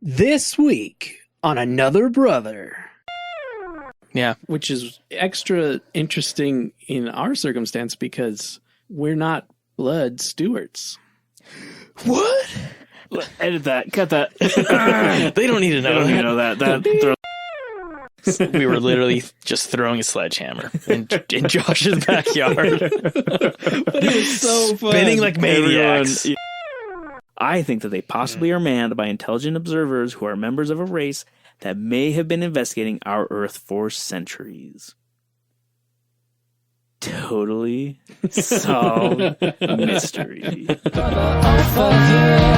This week on Another Brother. Yeah. Which is extra interesting in our circumstance because we're not blood stewards. What? Edit that. Cut that. They don't need to know that. We were literally just throwing a sledgehammer in Josh's backyard. But it was so fun. Spinning like maniacs. I think that they possibly are manned by intelligent observers who are members of a race that may have been investigating our Earth for centuries. Totally solved mystery. Brother over here,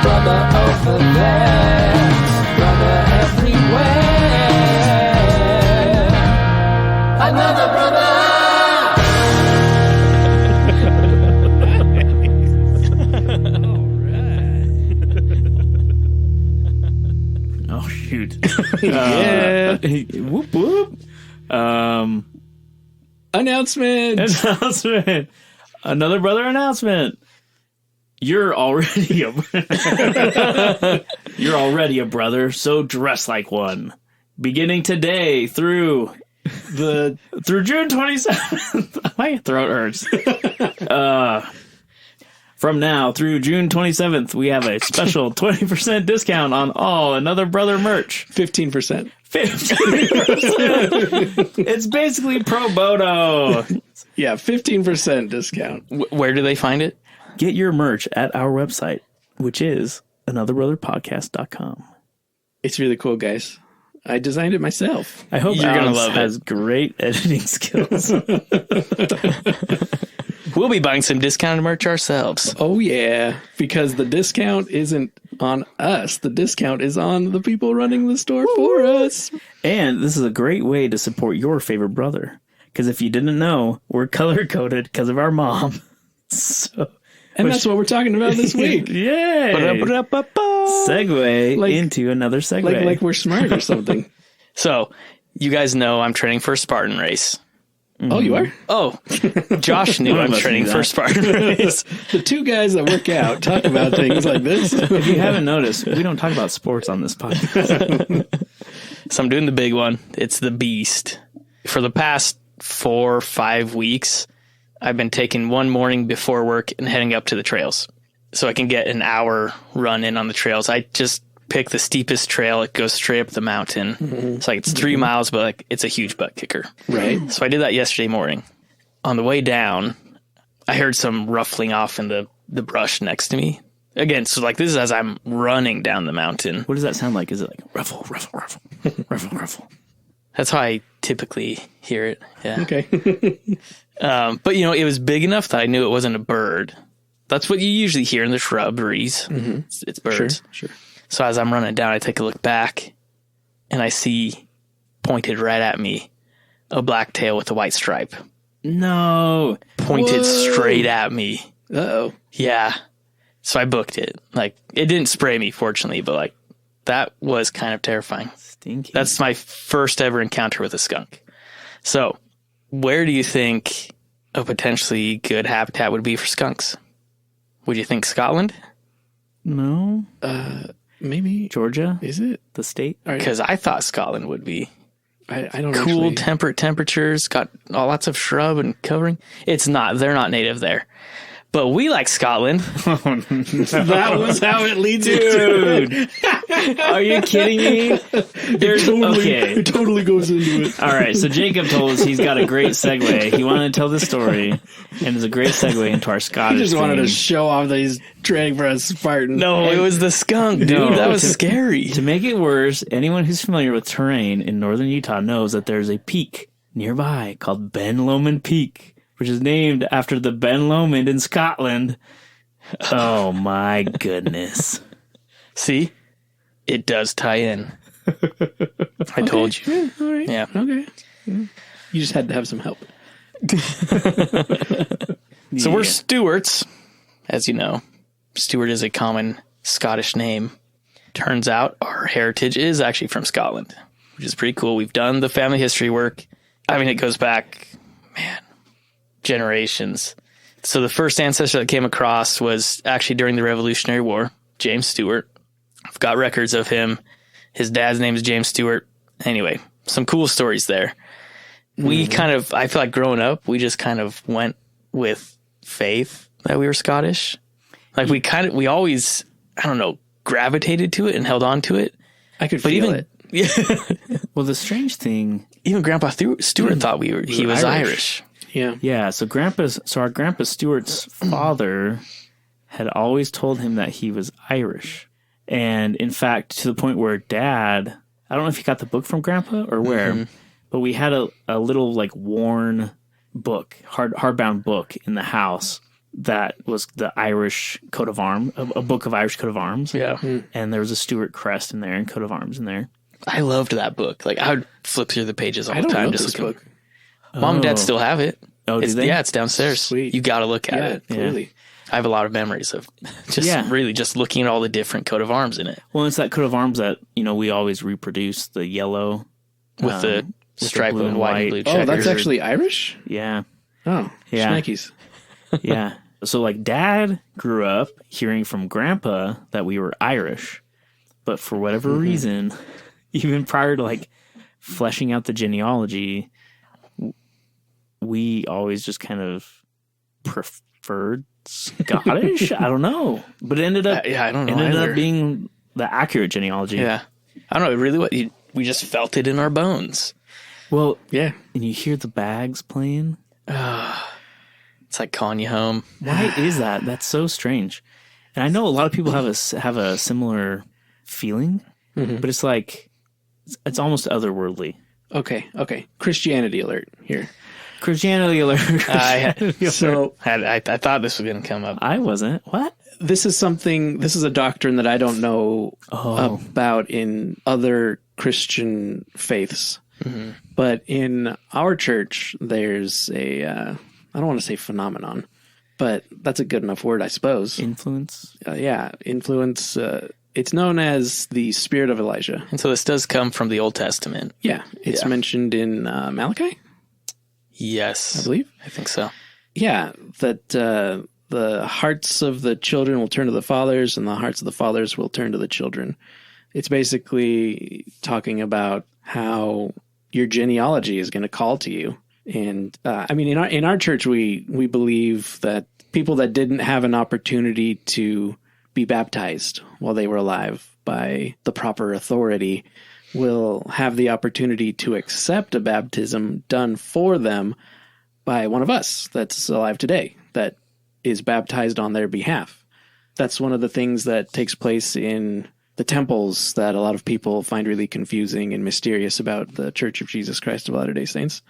brother over there, brother everywhere. Another brother. Oh, shoot. Yeah. Whoop, whoop. Announcement. Another brother announcement. You're already a brother, so dress like one. Beginning today through June 27th. My throat hurts. From now through June 27th, we have a special 20% discount on all Another Brother merch. 15%. 15%. It's basically pro bono. Yeah, 15% discount. Where do they find it? Get your merch at our website, which is anotherbrotherpodcast.com. It's really cool, guys. I designed it myself. I hope You're Alex gonna love has great editing skills. We'll be buying some discounted merch ourselves. Oh, yeah, because the discount isn't on us. The discount is on the people running the store for us. And this is a great way to support your favorite brother. Because if you didn't know, we're color-coded because of our mom. That's what we're talking about this week. Yay! Segue into another segue. Like we're smart or something. So, you guys know I'm training for a Spartan race. Oh, you are? Oh, Josh knew I'm training for a Spartan race. The two guys that work out talk about things like this. If you haven't noticed, we don't talk about sports on this podcast. So I'm doing the big one. It's the Beast. For the past 4 or 5 weeks, I've been taking one morning before work and heading up to the trails. So I can get an hour run in on the trails. I just pick the steepest trail. It goes straight up the mountain. Mm-hmm. It's like it's 3 miles, but like it's a huge butt kicker. Right. So I did that yesterday morning. On the way down, I heard some ruffling off in the brush next to me. Again, so like this is as I'm running down the mountain. What does that sound like? Is it like ruffle, ruffle, ruffle, ruffle, ruffle? That's how I typically hear it. Yeah. Okay. But you know, it was big enough that I knew it wasn't a bird. That's what you usually hear in the shrubberies. Mm-hmm. It's birds. Sure. So as I'm running down, I take a look back and I see pointed right at me a black tail with a white stripe. No. Pointed straight at me. Uh-oh. Yeah. So I booked it. Like, it didn't spray me, fortunately, but like, that was kind of terrifying. Stinky. That's my first ever encounter with a skunk. So, where do you think a potentially good habitat would be for skunks? Would you think Scotland? No. Maybe. Georgia? Is it? The state? Because I thought Scotland would be I don't cool, actually... temperate temperatures, got lots of shrub and covering. It's not. They're not native there. But we like Scotland. That was how it leads Dude. Are you kidding me? It totally goes into it. All right, so Jacob told us he's got a great segue. He wanted to tell the story, and it's a great segue into our Scottish He just wanted theme. to show off that he's training for a Spartan. No, it was the skunk, dude. No, That was scary. To make it worse, anyone who's familiar with terrain in northern Utah knows that there's a peak nearby called Ben Lomond Peak, which is named after the Ben Lomond in Scotland. Oh my goodness. See? It does tie in. I told you. Yeah, all right. Yeah. Okay. You just had to have some help. So we're Stewarts, as you know. Stewart is a common Scottish name. Turns out our heritage is actually from Scotland, which is pretty cool. We've done the family history work. I mean, it goes back, generations. So the first ancestor that came across was actually during the Revolutionary War, James Stewart. I've got records of him. His dad's name is James Stewart. Anyway, some cool stories there. We kind of, I feel like growing up, we just kind of went with faith that we were Scottish. Like we always, I don't know, gravitated to it and held on to it. I could feel it. Yeah. Well, the strange thing, Even Grandpa Stewart thought he was Irish. Yeah. yeah. So our Grandpa Stewart's father had always told him that he was Irish, and in fact, to the point where Dad, I don't know if he got the book from Grandpa or where, but we had a little like worn book, hardbound book in the house that was the Irish coat of arms, a book of Irish coat of arms. Yeah. And there was a Stewart crest in there and coat of arms in there. I loved that book. Like I would flip through the pages all I the don't time. know Just this looking. book. Mom and Dad still have it. Oh, do they? Yeah, it's downstairs. Sweet. You got to look at Yeah, it. clearly. I have a lot of memories of really just looking at all the different coat of arms in it Well, it's that coat of arms that, we always reproduce, the yellow. with the stripe blue of and white and white. blue Oh, checkers. that's actually Irish? Yeah. Oh, Yeah. shnikes. Yeah. So like Dad grew up hearing from Grandpa that we were Irish, but for whatever reason, even prior to like fleshing out the genealogy, we always just kind of preferred Scottish. I don't know, but it ended up I don't know ended either. up being the accurate genealogy. Yeah. I don't know. Really, we just felt it in our bones. Well, Yeah. and you hear the bags playing. It's like calling you home. Why is that? That's so strange. And I know a lot of people have a similar feeling, but it's like it's almost otherworldly. Okay. Christianity alert here. Christianity alert. So I thought this was going to come up. I wasn't. What? this is a doctrine that I don't know about in other Christian faiths. Mm-hmm. But in our church, there's I don't want to say phenomenon, but that's a good enough word, I suppose. Influence? Influence. It's known as the spirit of Elijah. And so this does come from the Old Testament. Yeah, it's mentioned in Malachi, Yes. I believe. I think so. Yeah, that the hearts of the children will turn to the fathers, and the hearts of the fathers will turn to the children. It's basically talking about how your genealogy is going to call to you. And I mean, in our church, we believe that people that didn't have an opportunity to be baptized while they were alive by the proper authority will have the opportunity to accept a baptism done for them by one of us that's alive today, that is baptized on their behalf. That's one of the things that takes place in the temples that a lot of people find really confusing and mysterious about the Church of Jesus Christ of Latter-day Saints.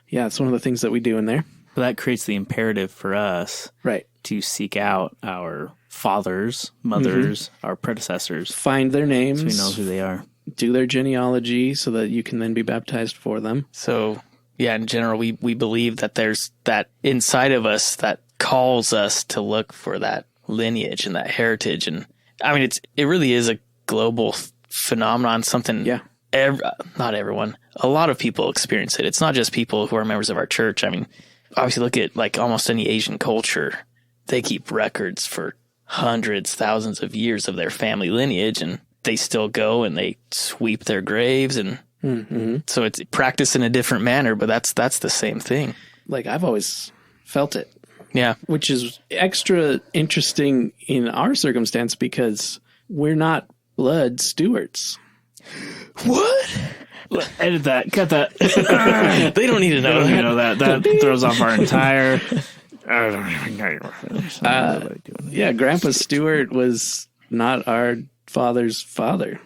Yeah, it's one of the things that we do in there. But that creates the imperative for us Right. to seek out our fathers, mothers, our predecessors, Find their names, so we know who they are. do their genealogy so that you can then be baptized for them. So, yeah, in general, we believe that there's that inside of us that calls us to look for that lineage and that heritage. And I mean, it really is a global phenomenon, something not everyone, a lot of people experience it. It's not just people who are members of our church. I mean, obviously look at like almost any Asian culture. They keep records for hundreds, thousands of years of their family lineage, and they still go and they sweep their graves. And so it's practiced in a different manner, but that's the same thing. Like I've always felt it, Yeah. which is extra interesting in our circumstance because we're not blood stewards. What? Edit that. Cut that. They don't need to know You that. know that throws off our entire. Yeah, Grandpa Stewart was not our father's father.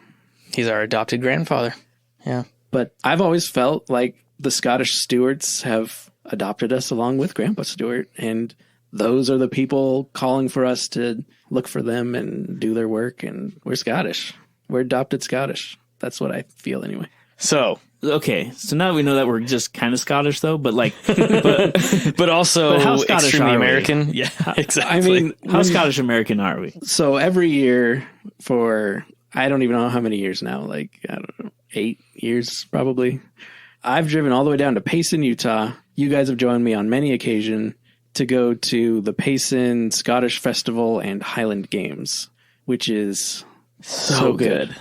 He's our adopted grandfather. Yeah. But I've always felt like the Scottish Stewarts have adopted us along with Grandpa Stewart, and those are the people calling for us to look for them and do their work, and we're Scottish. We're adopted Scottish. That's what I feel anyway. So, Okay, so now we know that we're just kind of Scottish, though. But like, but also But how Scottish extremely are we? American. Yeah, exactly. I mean, how Scottish American are we? so every year for, I don't even know how many years now, like, I don't know, 8 years probably. I've driven all the way down to Payson, Utah. You guys have joined me on many occasions to go to the Payson Scottish Festival and Highland Games, which is So good.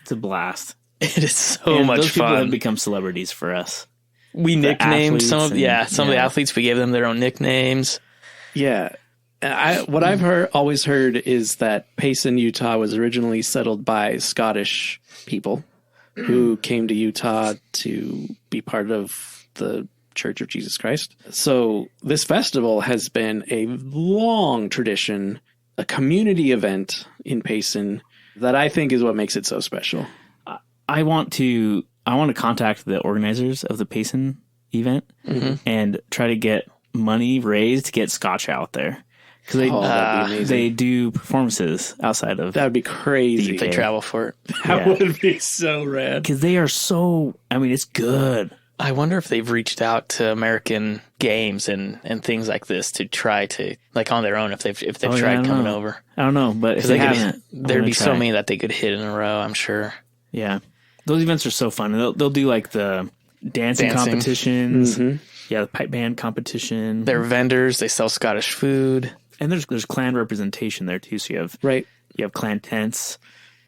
It's a blast. It is so And much those people fun. have become celebrities for us. We nicknamed some of athletes some of the athletes. We gave them their own nicknames. Yeah. What I've always heard is that Payson, Utah was originally settled by Scottish people who came to Utah to be part of the Church of Jesus Christ. So this festival has been a long tradition, a community event in Payson that I think is what makes it so special. I want to contact the organizers of the Payson event and try to get money raised to get Scotch out there. Because that'd be amazing. they do performances outside of That would be crazy. They travel for it. That would be so rad. because they are so. I mean, it's good. I wonder if they've reached out to American games and things like this to try to, like, on their own, if they've I tried don't coming know. over. I don't know, but if they haven't, There'd be so many that they could hit in a row, I'm sure. Yeah, those events are so fun. They'll do like the dancing Dancing. competitions. Yeah, the pipe band competition. They're vendors. They sell Scottish food. And there's clan representation there too. So you have clan tents.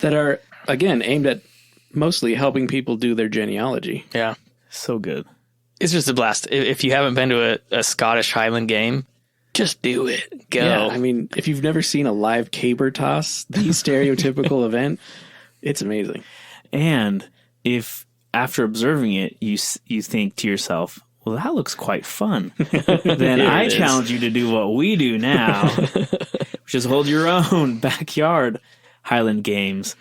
That are, again, aimed at mostly helping people do their genealogy. Yeah. So good. It's just a blast. If you haven't been to a Scottish Highland game, just do it. Go. Yeah, I mean, if you've never seen a live caber toss, the stereotypical event, it's amazing. And if after observing it, you think to yourself, well, that looks quite fun, then I challenge you to do what we do now, which is hold your own backyard Highland games.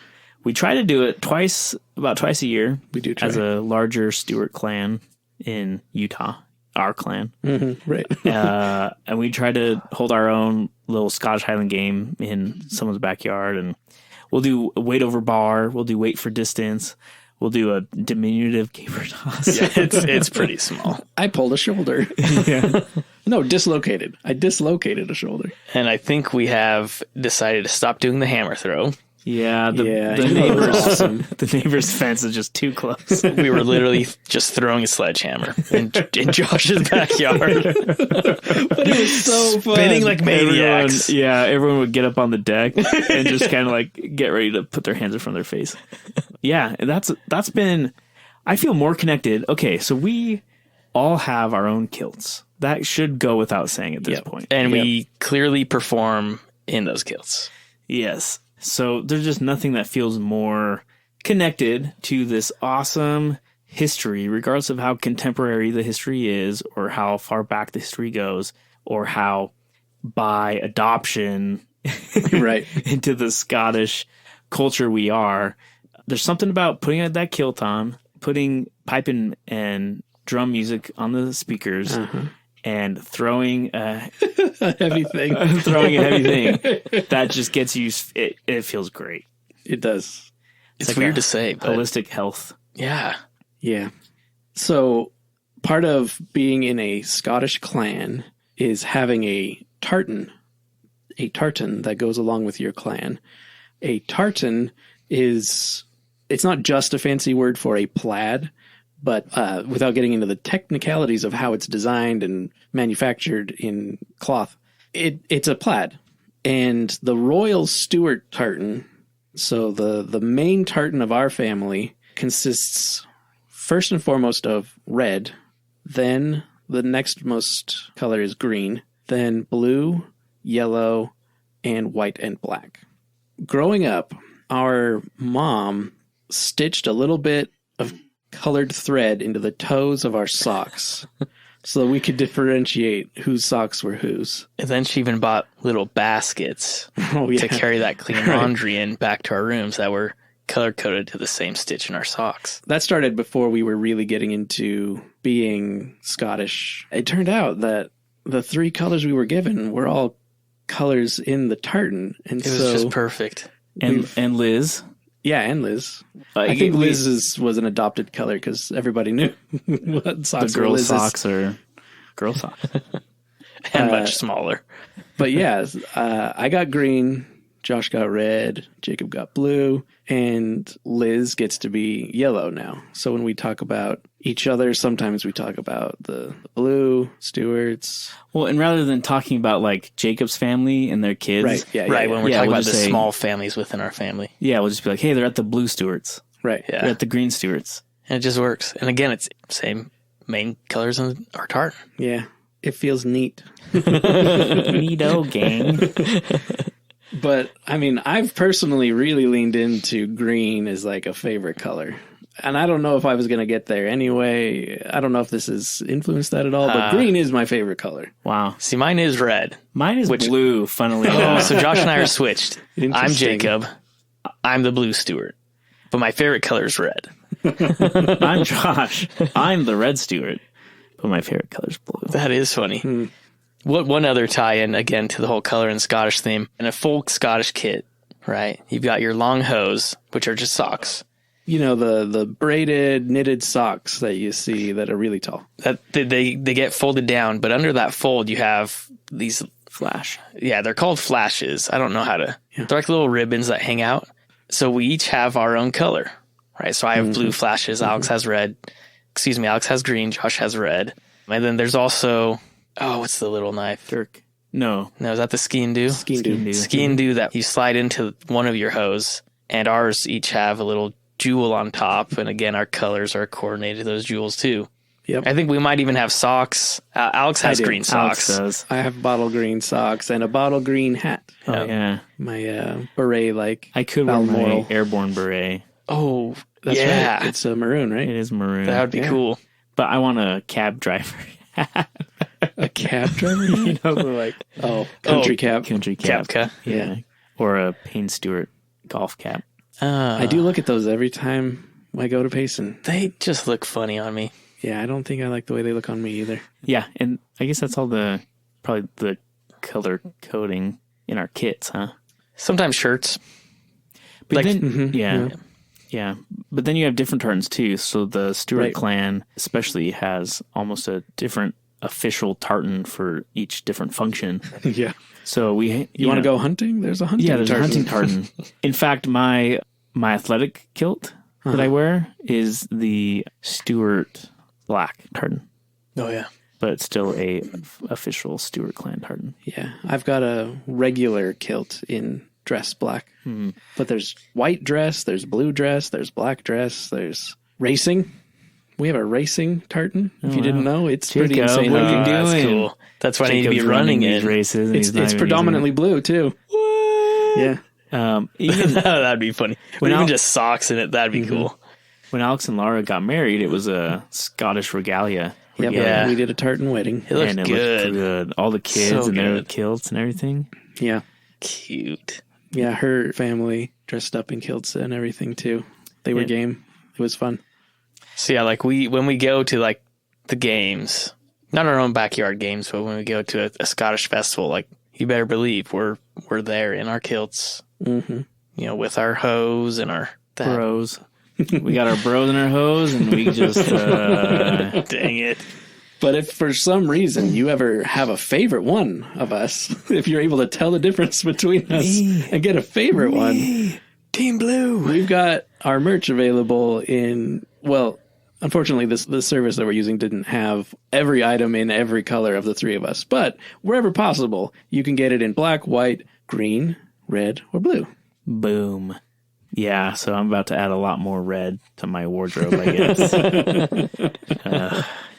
We try to do it about twice a year. We do try. As a larger Stewart clan in Utah, our clan. Right. And we try to hold our own little Scottish Highland game in someone's backyard. And we'll do weight over bar. We'll do weight for distance. We'll do a diminutive caber toss. Yeah, it's pretty small. I pulled a shoulder. No, dislocated. I dislocated a shoulder. And I think we have decided to stop doing the hammer throw. Yeah, the neighbor's neighbor's awesome. the neighbor's fence is just too close. We were literally just throwing a sledgehammer in Josh's backyard. But it was so fun. Spinning like maniacs. Everyone would get up on the deck and just kind of like get ready to put their hands in front of their face. Yeah, and that's been. I feel more connected. Okay, so we all have our own kilts. That should go without saying at this point. And we clearly perform in those kilts. Yes. So there's just nothing that feels more connected to this awesome history, regardless of how contemporary the history is or how far back the history goes or how by adoption Right. into the Scottish culture we are. There's something about putting that kilt on, putting pipe and drum music on the speakers and throwing a Heavy thing. that just gets you. It feels great. It does. It's like weird a to say, but Holistic health. yeah. Yeah. So part of being in a Scottish clan is having a tartan that goes along with your clan. A tartan it's not just a fancy word for a plaid, but without getting into the technicalities of how it's designed and manufactured in cloth, it's a plaid. And the Royal Stewart tartan, so the main tartan of our family, consists first and foremost of red, then the next most color is green, then blue, yellow, and white and black. Growing up, our mom stitched a little bit of colored thread into the toes of our socks so that we could differentiate whose socks were whose. And then she even bought little baskets To to carry that clean laundry in back to our rooms that were color coded to the same stitch in our socks. That started before we were really getting into being Scottish. It turned out that the three colors we were given were all colors in the tartan. And It was just perfect. And Liz. Yeah, and Liz. I think Liz's was an adopted color because everybody knew what socks The were girl Liz's. socks are girl socks. And much smaller. But yeah, I got green, Josh got red, Jacob got blue, and Liz gets to be yellow now. So when we talk about each other, sometimes we talk about the blue, Stewart's. Well, and rather than talking about like Jacob's family and their kids, Right, yeah, Right, when we're Yeah, talking we'll about the just say- small families within our family. yeah, we'll just be like, hey, they're at the blue Stewarts. Right. Yeah. They're at the green Stewarts. And it just works. And again, it's same main colors in our tartan. Yeah. It feels neat. Neato gang. But, I mean, I've personally really leaned into green as like a favorite color. And I don't know if I was going to get there anyway. I don't know if this has influenced that at all, but green is my favorite color. Wow. See, mine is red. Mine is blue, funnily Oh, enough. so Josh and I are switched. I'm Interesting. Jacob. I'm the blue Stewart. But my favorite color is red. I'm Josh. I'm the red Stewart. But my favorite color's blue. That is funny. What one other tie-in, again, to the whole color and Scottish theme. In a full Scottish kit, right? You've got your long hose, which are just socks. You know, the braided, knitted socks that you see that are really tall. That they get folded down, but under that fold you have these Flash. Yeah, they're called flashes. I don't know how to. They're like little ribbons that hang out. So we each have our own color, right? So I have blue flashes. Alex has red. Excuse me, Alex has green. Josh has red. And then there's also, what's the little knife? Dirk. No. No, is that the ski and do? Ski and do. Ski and do that you slide into one of your hose, and ours each have a little jewel on top. And again, our colors are coordinated to those jewels too. Yep. I think we might even have socks. Alex has do. green Alex socks. does. I have bottle green socks and a bottle green hat. Oh, yeah. My beret, like I could wear Balmoral. my airborne beret. Oh, That's yeah. right. It's a maroon, right? It is maroon. That would be Yeah. cool. But I want a cab driver. A cab driver? You know, the, like Country cab. country cab. Capca. Yeah. Or a Payne Stewart golf cap. I do look at those every time I go to Payson. They just look funny on me. Yeah, I don't think I like the way they look on me either. Yeah, and I guess that's all probably the color coding in our kits, huh? Sometimes shirts. But Like- then, yeah. But then you have different tartans too. So the Stewart Right. clan especially has almost a different official tartan for each different function. Yeah. So You want to go hunting? There's a hunting Yeah, there's tartan. a hunting tartan. In fact, my athletic kilt that I wear is the Stewart black tartan, Oh, yeah. but it's still a official Stewart clan tartan. Yeah, I've got a regular kilt in dress black. But there's white dress, there's blue dress, there's black dress, there's racing. We have a racing tartan. If you didn't know, it's pretty Jacob, insane. what are you looking. doing? That's cool. That's what I need to be Jacob's running these in. races. And he's not It's even predominantly blue too. Yeah. even That'd be funny. Or When even Al- just socks in it. That'd be cool. when Alex and Laura got married, it was a Scottish regalia. Yep. Yeah. We did a tartan wedding. It looks And it good. looked good. All the kids So and their good. kilts and everything. Yeah. Cute. Yeah, her family dressed up in kilts and everything too. They were Yeah. game. It was fun. So yeah, like when we go to like the games, not our own backyard games, but when we go to a Scottish festival, like you better believe we're there in our kilts, Mm-hmm. you know, with our hose and our Bros. We got our bros and our hose, and we just Dang it. But if for some reason you ever have a favorite one of us, if you're able to tell the difference between us and get a favorite one, Team Blue. we've got our merch available in, well, unfortunately, the service that we're using didn't have every item in every color of the three of us. But wherever possible, you can get it in black, white, green, red, or blue. boom. Yeah, so I'm about to add a lot more red to my wardrobe, I guess.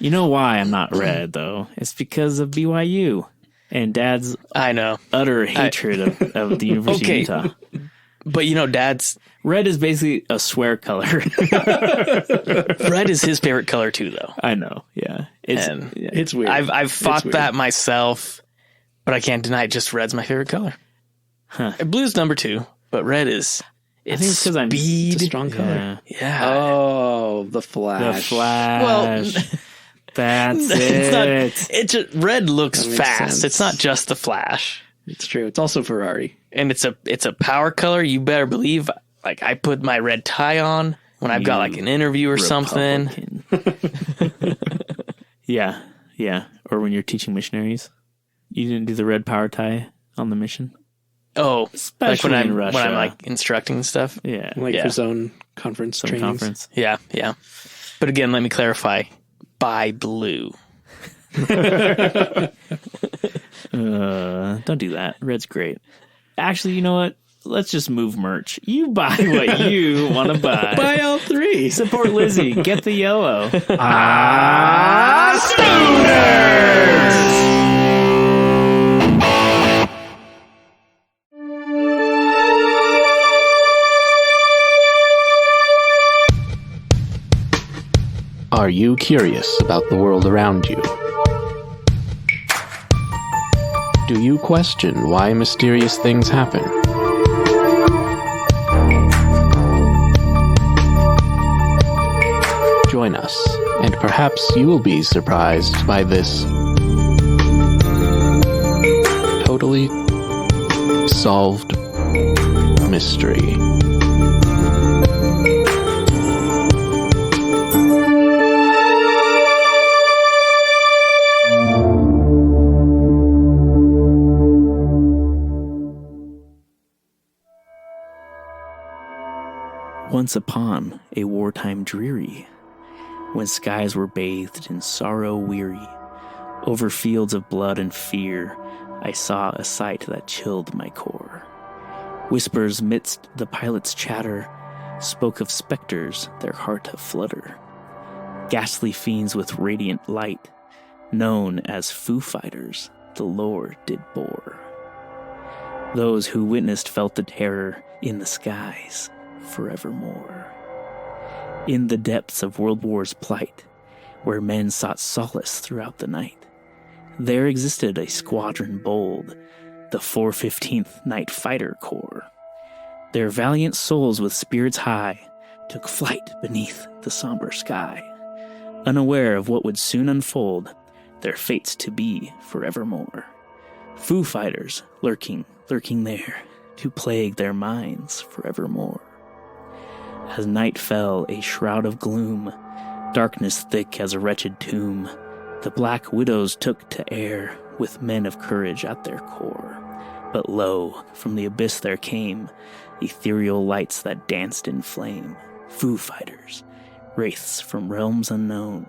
You know why I'm not red, though? It's because of BYU and Dad's I know. utter hatred of the University Okay. of Utah. But you know, Dad's Red is basically a swear color. red is his favorite color too, though. I know, yeah. And It's weird. I've fought weird. that myself, but I can't deny it. Just red's my favorite color. Huh. Blue's number 2, but red is. I think it's because I'm speed. It's a strong color. Yeah. Yeah. Oh, the The Flash. Flash. Well, That's it's it. not. It just red looks That makes fast. sense. It's not just the Flash, It's true. It's also Ferrari. and it's a power color. You better believe. Like I put my red tie on when I've got like an interview or something. Republican. Yeah. Or when you're teaching missionaries. You didn't do the red power tie on the mission? Oh, Especially like in Russia. when I'm like instructing and stuff. Yeah. Like Yeah. for zone conference Some trainings. conference. Yeah, yeah. But again, let me clarify. Buy blue. Don't do that. Red's great. Actually, you know what? Let's just move merch. You buy what you want to buy. Buy all three. Support Lizzie. Get the yellow. Are you curious about the world around you? Do you question why mysterious things happen? Join us, and perhaps you will be surprised by this totally solved mystery. Once upon a wartime dreary, when skies were bathed in sorrow weary, over fields of blood and fear, I saw a sight that chilled my core. Whispers midst the pilot's chatter spoke of specters, their heart aflutter. Ghastly fiends with radiant light, known as Foo Fighters, the lore did bore. Those who witnessed felt the terror in the skies forevermore. In the depths of World War's plight, where men sought solace throughout the night, there existed a squadron bold, the 415th Night Fighter Corps. Their valiant souls with spirits high took flight beneath the somber sky, unaware of what would soon unfold, their fates to be forevermore. Foo Fighters lurking there, to plague their minds forevermore. As night fell, a shroud of gloom, darkness thick as a wretched tomb, the Black Widows took to air with men of courage at their core. But lo, from the abyss there came ethereal lights that danced in flame. Foo Fighters, wraiths from realms unknown,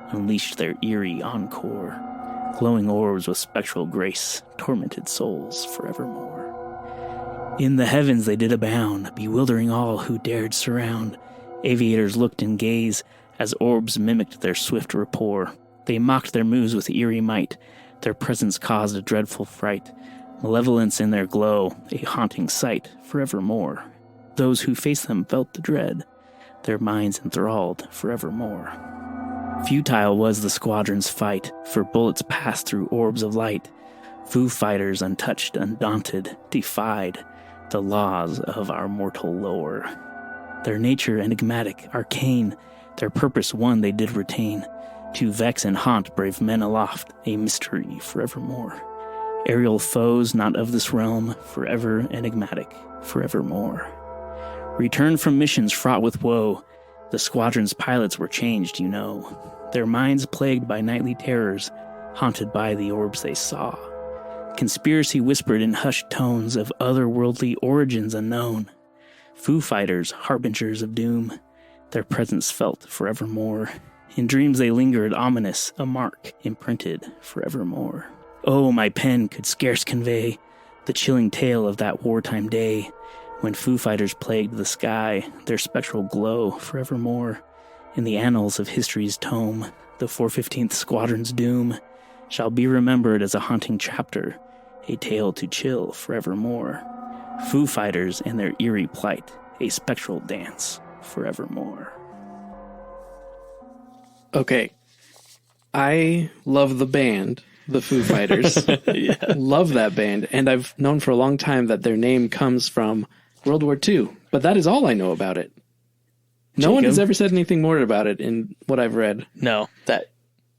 unleashed their eerie encore. Glowing orbs with spectral grace tormented souls forevermore. In the heavens they did abound, bewildering all who dared surround. Aviators looked and gazed as orbs mimicked their swift rapport. They mocked their moves with eerie might. Their presence caused a dreadful fright. Malevolence in their glow, a haunting sight forevermore. Those who faced them felt the dread, their minds enthralled forevermore. Futile was the squadron's fight, for bullets passed through orbs of light. Foo Fighters, untouched, undaunted, defied the laws of our mortal lore. Their nature enigmatic, arcane, their purpose one they did retain, to vex and haunt brave men aloft, a mystery forevermore. Aerial foes not of this realm, forever enigmatic, forevermore. Returned from missions fraught with woe, the squadron's pilots were changed, you know. Their minds plagued by nightly terrors, haunted by the orbs they saw. Conspiracy whispered in hushed tones of otherworldly origins unknown. Foo Fighters, harbingers of doom, their presence felt forevermore. In dreams they lingered ominous, a mark imprinted forevermore. Oh, my pen could scarce convey the chilling tale of that wartime day, when Foo Fighters plagued the sky, their spectral glow forevermore. In the annals of history's tome, the 415th Squadron's doom shall be remembered as a haunting chapter, a tale to chill forevermore. Foo Fighters and their eerie plight, a spectral dance forevermore. Okay. I love the band, the Foo Fighters. Love that band. And I've known for a long time that their name comes from World War II. But that is all I know about it. No one has ever said anything more about it in what I've read. No,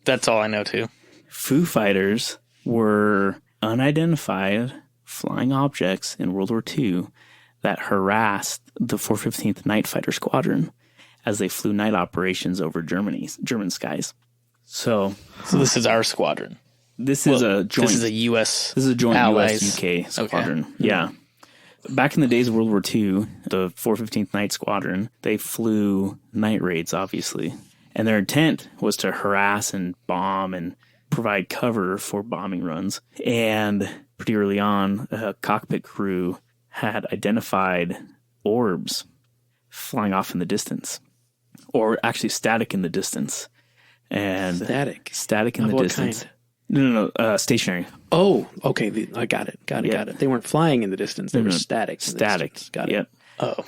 that's all I know too. Foo Fighters were unidentified flying objects in World War II that harassed the 415th Night Fighter Squadron as they flew night operations over German skies. So this is our squadron. This is a joint. This is a U.S. This is a joint allies. U.S. UK squadron. Okay. Yeah. Back in the days of World War II, the 415th Night Squadron, they flew night raids, obviously. And their intent was to harass and bomb and provide cover for bombing runs. And pretty early on, a cockpit crew had identified orbs flying off in the distance, or actually static in the distance. And static in the distance. Kind? No, stationary. Oh, okay. I got it. Got it. They weren't flying in the distance. They were static. Static. Got it. Yep.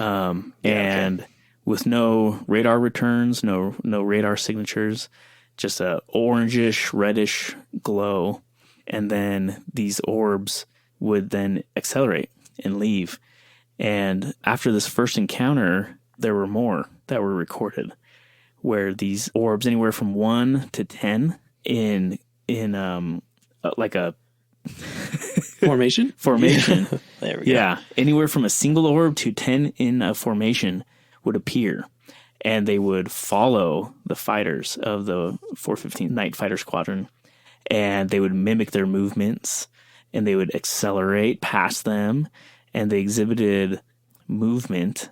Oh. And with no radar returns, no radar signatures, just a orangish, reddish glow. And then these orbs would then accelerate and leave. And after this first encounter, there were more that were recorded, where these orbs, anywhere from 1 to 10 in like a Formation? There we go. Yeah, anywhere from a single orb to 10 in a formation would appear, and they would follow the fighters of the 415th Night Fighter Squadron, and they would mimic their movements, and they would accelerate past them, and they exhibited movement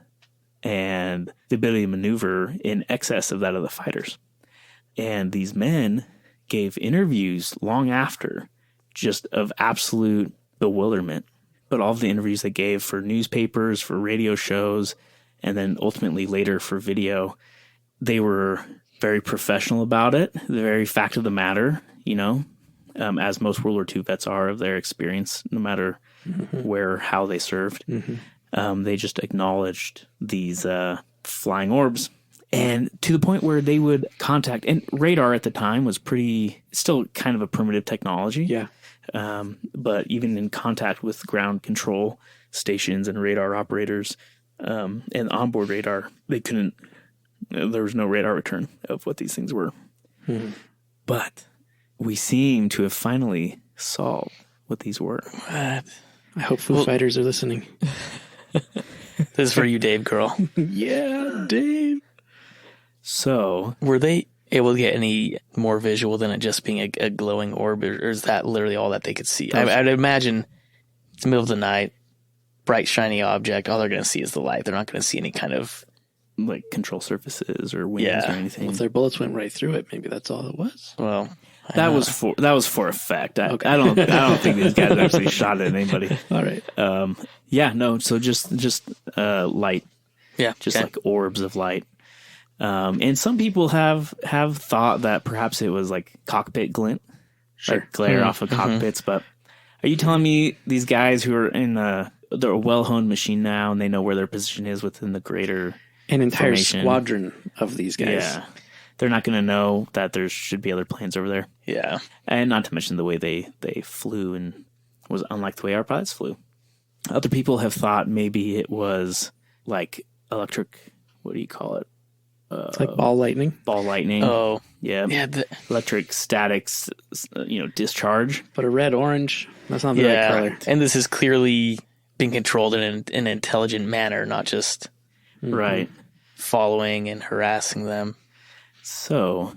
and the ability to maneuver in excess of that of the fighters. And these men gave interviews long after, just of absolute bewilderment. But all of the interviews they gave for newspapers, for radio shows, and then ultimately later for video, they were very professional about it. The very fact of the matter, as most World War II vets are of their experience, no matter where or how they served. They just acknowledged these flying orbs. And to the point where they would contact, and radar at the time was still kind of a primitive technology. Yeah. But even in contact with ground control stations and radar operators and onboard radar, there was no radar return of what these things were. But we seem to have finally solved what these were. What? I hope Foo Fighters are listening. This is for you, Dave girl. Yeah, Dave. So, Were they able to get any more visual than it just being a glowing orb, or is that literally all that they could see? I'd imagine it's the middle of the night, bright, shiny object. All they're going to see is the light. They're not going to see any kind of like control surfaces or wings or anything. Well, if their bullets went right through it, maybe that's all it was. Well, that was for effect. I don't think these guys actually shot at anybody. All right. So just light. Yeah, just like orbs of light. And some people have thought that perhaps it was like cockpit glint, like glare off of cockpits. But are you telling me these guys who are they're a well-honed machine now and they know where their position is within the greater an entire formation? Squadron of these guys? Yeah, they're not going to know that there should be other planes over there. Yeah, and not to mention the way they flew and was unlike the way our pilots flew. Other people have thought maybe it was like electric. What do you call it? It's like ball lightning. Ball lightning. Oh, yeah. Electric statics, discharge. But a red orange, that's not the right color. And this is clearly being controlled in an intelligent manner, not just right following and harassing them. So,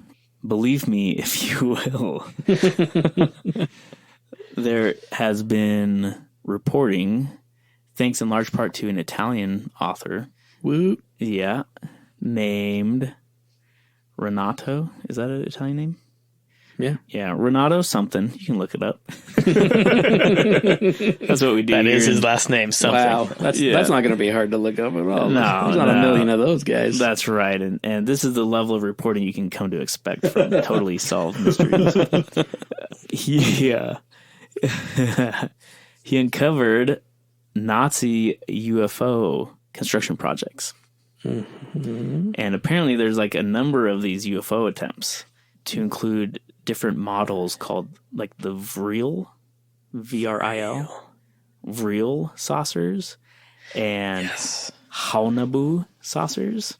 believe me, if you will, there has been reporting, thanks in large part to an Italian author. Woo. Yeah. Named Renato. Is that an Italian name? Yeah. Yeah, Renato something. You can look it up. That's what we do. That is his last name, something. Wow. That's not going to be hard to look up at all. No, There's not a million of those guys. That's right. And this is the level of reporting you can come to expect from totally solved mysteries. He uncovered Nazi UFO construction projects. And apparently there's like a number of these UFO attempts to include different models called like the Vril, V-R-I-L, Vril saucers and Haunabu saucers.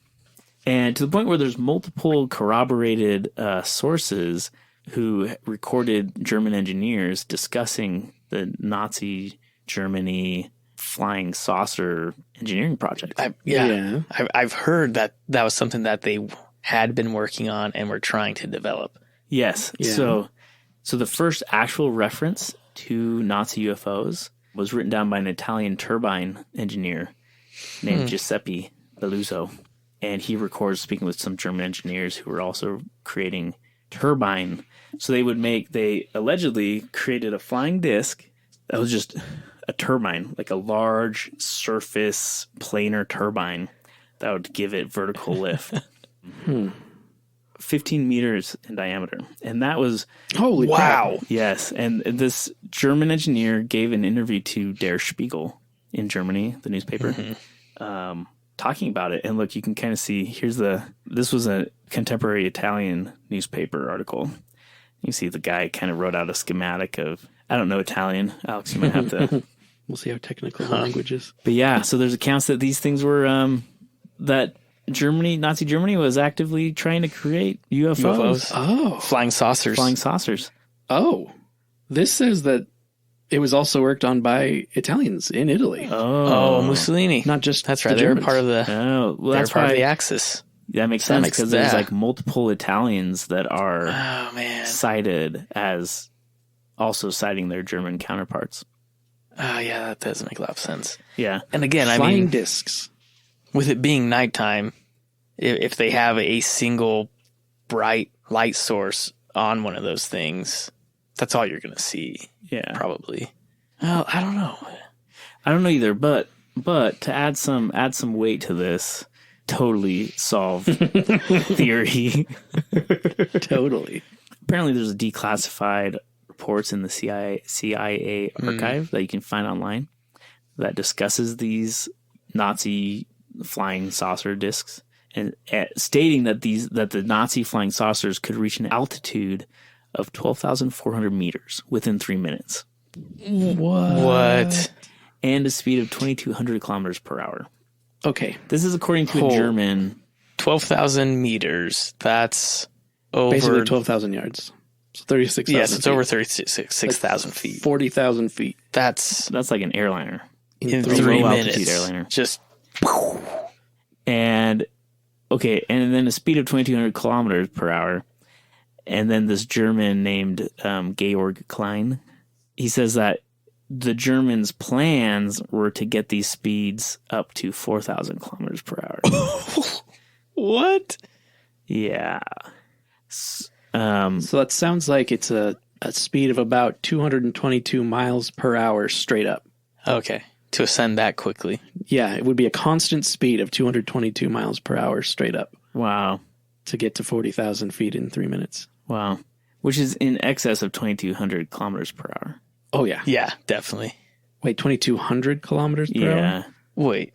And to the point where there's multiple corroborated sources who recorded German engineers discussing the Nazi Germany flying saucer engineering project. I've heard that was something that they had been working on and were trying to develop. Yes. Yeah. So the first actual reference to Nazi UFOs was written down by an Italian turbine engineer named Giuseppe Belluzzo. And he records speaking with some German engineers who were also creating turbine. So they allegedly created a flying disc that was just a turbine, like a large surface planar turbine that would give it vertical lift. 15 meters in diameter. And that was... Holy crap. Yes. And this German engineer gave an interview to Der Spiegel in Germany, the newspaper, talking about it. And look, you can kind of see, this was a contemporary Italian newspaper article. You see the guy kind of wrote out a schematic of, I don't know Italian. Alex, you might have to... We'll see how technical the language is. But yeah, so there's accounts that these things were, that Nazi Germany was actively trying to create UFOs. Oh. Flying saucers. Flying saucers. Oh. This says that it was also worked on by Italians in Italy. Oh, Mussolini. Not just That's the right. They were Germans. part of the. Oh, well, that's part why of the Axis. that makes That sense makes- because there's yeah. like multiple Italians that are Oh man. cited as also citing their German counterparts. Oh yeah, that does make a lot of sense. Yeah. And again, I Flying mean, discs. with it being nighttime, if they have a single bright light source on one of those things, that's all you're going to see, Yeah. probably. Well, I don't know. I don't know either, but to add some weight to this totally solved theory. Totally. Apparently there's declassified reports in the CIA archive that you can find online that discusses these Nazi flying saucer discs and stating that the Nazi flying saucers could reach an altitude of 12,400 meters within 3 minutes What? and a speed of 2,200 kilometers per hour. Okay. This is according to a German. 12,000 meters. That's over. Basically 12,000 yards. So 36,000 Yes, it's feet. over 36,000 feet. 40,000 feet. That's That's like an airliner. in three 3 low altitude minutes. airliner. Just And then a speed of 2,200 kilometers per hour. And then this German named Georg Klein, he says that the Germans' plans were to get these speeds up to 4,000 kilometers per hour. what? Yeah. So that sounds like it's a speed of about 222 miles per hour straight up. Okay. To ascend that quickly. Yeah, it would be a constant speed of 222 miles per hour straight up Wow. to get to 40,000 feet in 3 minutes. Wow. Which is in excess of 2,200 kilometers per hour. Oh, yeah. Yeah, definitely. Wait, 2,200 kilometers per hour? Yeah. Wait.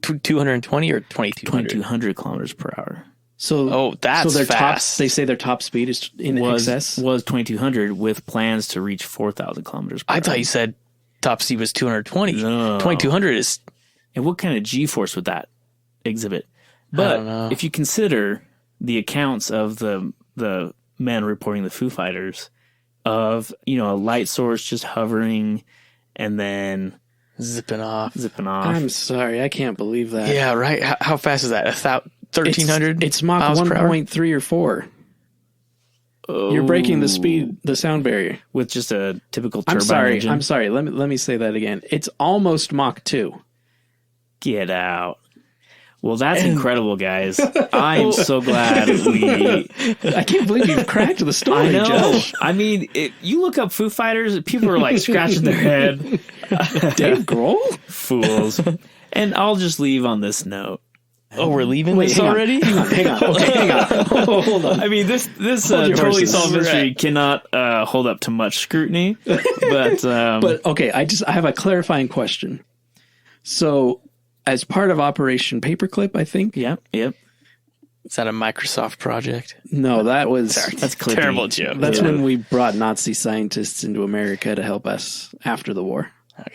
220 or 2,200? 2,200 kilometers per hour. So, Oh, that's so their fast. they say their top speed is in excess? Was 2,200 with plans to reach 4,000 kilometers per hour. I thought you said top speed was 220. No. 2,200 is... And what kind of G-force would that exhibit? I But don't know. if you consider the accounts of the men reporting the Foo Fighters of, a light source just hovering and then Zipping off. zipping off. I'm sorry, I can't believe that. Yeah, right. How fast is that? 1,300? It's Mach miles per hour? 1.3 or 4. You're breaking the sound barrier. with just a typical turbine I'm sorry. engine. Let me say that again. It's almost Mach 2. Get out. Well, that's incredible, guys. I am so glad we... I can't believe you've cracked the story, I know. Josh. I mean, you look up Foo Fighters, people are like scratching their head. Dave Grohl? Fools. And I'll just leave on this note. Oh, we're leaving this hang on. already? Hang on. Okay, hang on. Hold on. I mean, this your totally horses. solved mystery Right. cannot hold up to much scrutiny. But, But okay, I have a clarifying question. So, as part of Operation Paperclip, I think. yep. Is that a Microsoft project? No, that was That's clippy. Terrible joke. that's when we brought Nazi scientists into America to help us after the war. Okay.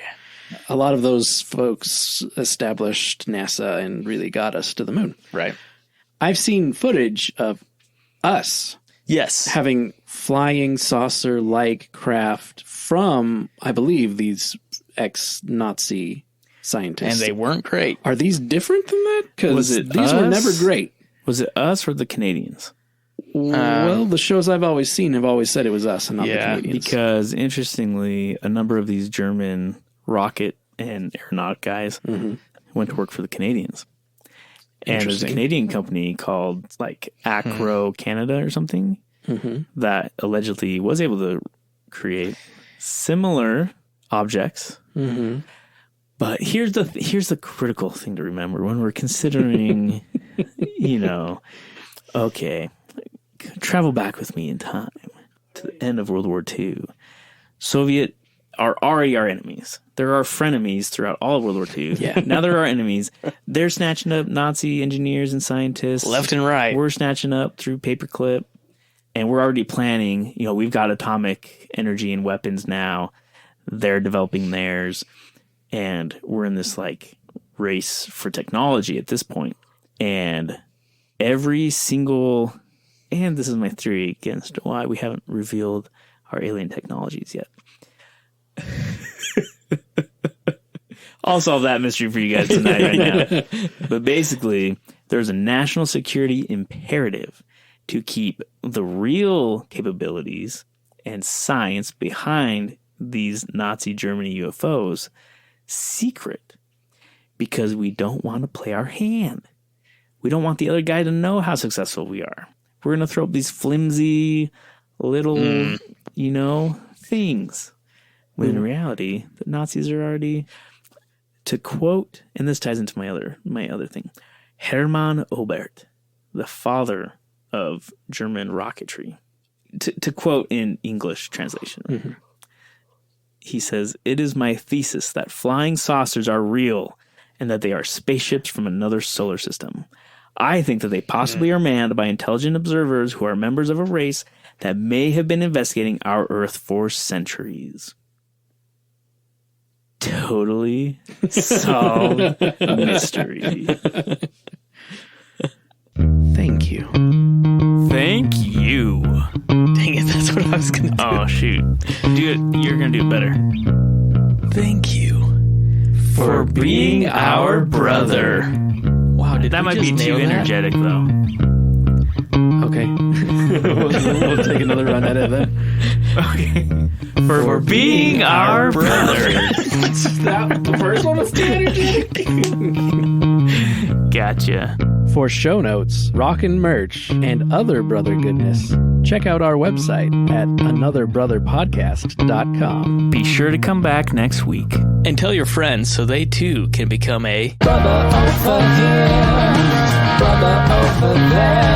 A lot of those folks established NASA and really got us to the moon. Right. I've seen footage of us Yes. having flying saucer-like craft from, I believe, these ex-Nazi scientists. And they weren't great. Are these different than that? Was Because it these were us? never great. Was it us or the Canadians? Well, the shows I've always seen have always said it was us and not the Yeah, Canadians. Because, interestingly, a number of these German rocket and aeronautic guys went to work for the Canadians. And there's a Interesting. Canadian company called like Acro Canada or something that allegedly was able to create similar objects. But here's the critical thing to remember when we're considering, okay, travel back with me in time to the end of World War II. Soviet are already our enemies. They're our frenemies throughout all of World War II. Yeah. Now they're our enemies. They're snatching up Nazi engineers and scientists. Left and right. We're snatching up through paperclip. And we're already planning, we've got atomic energy and weapons now. They're developing theirs. And we're in this like race for technology at this point. And every single, and this is my theory against why we haven't revealed our alien technologies yet. I'll solve that mystery for you guys tonight right now. But basically, there's a national security imperative to keep the real capabilities and science behind these Nazi Germany UFOs secret because we don't want to play our hand. We don't want the other guy to know how successful we are. We're going to throw up these flimsy little, things. When in reality, the Nazis are already, to quote, and this ties into my other thing, Hermann Oberth, the father of German rocketry. To quote in English translation, he says, "It is my thesis that flying saucers are real and that they are spaceships from another solar system. I think that they possibly are manned by intelligent observers who are members of a race that may have been investigating our Earth for centuries." Totally solved mystery. Thank you. Thank you. Dang it, that's what I was going to do. Oh, shoot. You're going to do it better. Thank you for being our brother. Wow, did That we might just be too nail that? energetic, though. Okay. we'll take another run at it then. Okay. For being our brother. The first one was too energetic. Gotcha. For show notes, rockin' merch, and other brother goodness, check out our website at anotherbrotherpodcast.com. Be sure to come back next week. And tell your friends so they too can become a Brother over here, brother over there.